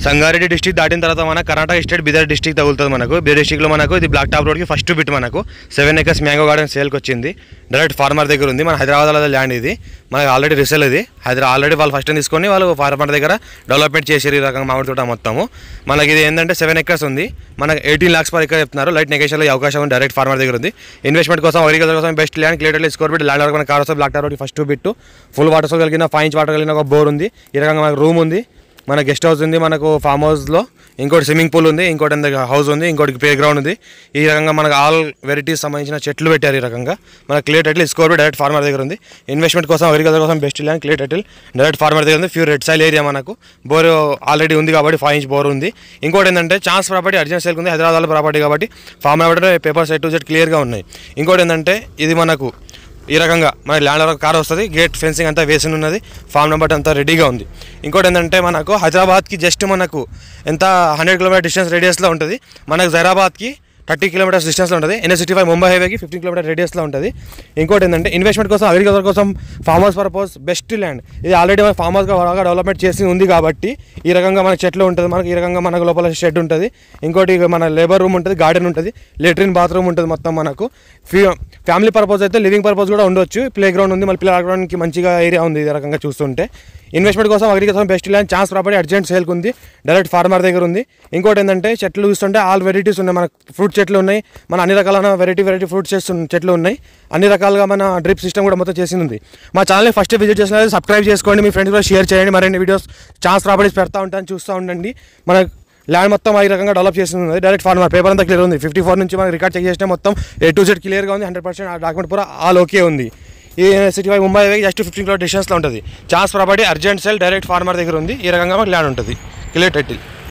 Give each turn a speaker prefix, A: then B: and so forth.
A: Sangareddy district దాటిన తర్వాత మన కర్ణాటక స్టేట్ బిదర్ డిస్ట్రిక్ట్ తగులుతుంది మనకు. బిదర్ డిస్ట్రిక్ట్లో మనకు ఇది బ్లాక్ టాప్ రోడ్కి ఫస్ట్ బిట్ మనకు 7 acres మ్యాంగో గార్డెన్ సేల్కి వచ్చింది. డైరెక్ట్ ఫార్మర్ దగ్గర ఉంది. మన హైదరాబాద్లో ల్యాండ్ ఇది మనకు ఆల్రెడీ రిసేల్ ఇది. ఆల్రెడీ వాళ్ళు ఫస్ట్ తీసుకొని వాళ్ళు ఫార్మర్ దగ్గర డెవలప్మెంట్ చేసారు ఈ రకంగా మామిడి తోట మొత్తము. మనకి ఇది ఏంటంటే 7 acres ఉంది. మనకు 18 lakhs per acre చెప్తున్నారు. లైట్ నెగోషియేషన్లో అవకాశం ఉంది. డైరెక్ట్ ఫార్మర్ దగ్గర ఉంది. ఇన్వెస్ట్మెంట్ కోసం అగ్రికల్చర్ కోసం best land clearly score bit land వరకు మన కార్ వస్తుంది. బ్లాక్ టాప్ రోడ్కి first bit full water source కలిగిన 5 inch వాటర్ కలిగిన ఒక బోర్ ఉంది. ఈ రకంగా మనకు రూమ్ ఉంది. మన గెస్ట్ హౌస్ ఉంది. మనకు ఫామ్ హౌస్లో ఇంకోటి స్విమ్మింగ్ పూల్ ఉంది. ఇంకోటి హౌస్ ఉంది. ఇంకోటి ప్లే గ్రౌండ్ ఉంది. ఈ రకంగా మనకు ఆల్ వెరైటీస్ సంబంధించిన చెట్లు పెట్టారు. ఈ రకంగా మన clear title score direct farmer దగ్గర ఉంది. ఇన్వెస్ట్మెంట్ కోసం అగ్రికల్చర్ కోసం best land clear title direct farmer దగ్గర ఉంది. ప్యూర్ రెడ్ సాయిల్ ఏరియా మనకు బోర్ ఆల్రెడీ ఉంది కాబట్టి 5 inch బోర్ ఉంది. ఇంకోటి ఏంటంటే ఛాన్స్ ప్రాపర్టీ అర్జెంట్ సేల్కి ఉంది. హైదరాబాద్లో ప్రాపర్టీ కాబట్టి ఫార్మ్ కాబట్టి పేపర్స్ A to Z క్లియర్గా ఉన్నాయి. ఇంకోటి ఏంటంటే ఇది మనకు ఈ రకంగా మన ల్యాండ్ వరకు కార్ వస్తుంది. గేట్ ఫెన్సింగ్ అంతా వేసి ఉన్నది. ఫామ్ నెంబర్ అంతా రెడీగా ఉంది. ఇంకోటి ఏంటంటే మనకు హైదరాబాద్కి జస్ట్ మనకు ఎంత 100 km డిస్టెన్స్ రేడియస్లో ఉంటుంది. మనకు జైరాబాద్కి 30 km డిస్టెన్స్లో ఉంటుంది. NH65 ముంబై హైవేకి 15 km రేడియస్లో ఉంటుంది. ఇంకోటి ఏంటంటే ఇన్వెస్ట్మెంట్ కోసం అగ్రికల్చర్ కోసం farm house purpose best land ఇది. ఆల్రెడీ మన ఫామ్ హౌస్గా బాగా డెవలప్మెంట్ చేసి ఉంది కాబట్టి ఈ రకంగా మనకు చెట్లు ఉంటుంది. మనకి ఈ రకంగా మనకు లోపల షెడ్ ఉంటుంది. ఇంకోటి మన లేబర్ రూమ్ ఉంటుంది. గార్డెన్ ఉంటుంది. లెట్రిన్ బాత్రూమ్ ఉంటుంది. మొత్తం మనకు ఫ్యామిలీ పర్పస్ అయితే లివింగ్ పర్పస్ కూడా ఉండొచ్చు. ప్లే గ్రౌండ్ ఉంది. మళ్ళీ ప్లే గ్రౌండ్కి మంచిగా ఏరియా ఉంది. ఈ రకంగా చూస్తుంటే ఇన్వెస్ట్మెంట్ కోసం agriculture best land chance property urgent సేల్కి ఉంది. డైరెక్ట్ ఫార్మర్ దగ్గర ఉంది. ఇంకోటి ఏంటంటే చెట్లు చూస్తుంటే ఆల్ వెరైటీస్ ఉన్నాయి. మన ఫ్రూట్ చెట్లు ఉన్నాయి. మన అన్ని రకాలైన వెరైటీ ఫ్రూట్ చెట్లు ఉన్నాయి. అన్ని రకాలుగా మన డ్రిప్ సిస్టమ్ కూడా మొత్తం చేసింది ఉంది. మా ఛానల్ని ఫస్ట్ విజిట్ చేసిన సబ్స్క్రైబ్ చేసుకోండి. మీ ఫ్రెండ్స్ కూడా షేర్ చేయండి. మరిన్ని వీడియోస్ ఛాన్స్ ప్రాపర్టీస్ పెడతా ఉంటాను. చూస్తూ ఉండండి. మన ల్యాండ్ మొత్తం ఈ రకంగా డెవలప్ చేస్తుంది. డైరెక్ట్ ఫార్మర్ పేపర్ అంతా క్లియర్ ఉంది. 54 నుంచి మనకి రికార్డ్ చెక్ చేసినా మొత్తం A to Z క్లియర్గా ఉంది. 100% ఆ డాక్యుమెంట్ పూరా ఆల్ ఓకే ఉంది. ఈ NH65 ముంబై హైవేకి జస్ట్ 15 km డిస్టెన్స్లో ఉంటుంది. Chance property urgent sale direct farmer దగ్గర ఉంది. ఈ రకంగా మనకి ల్యాండ్ ఉంటుంది. Clear title.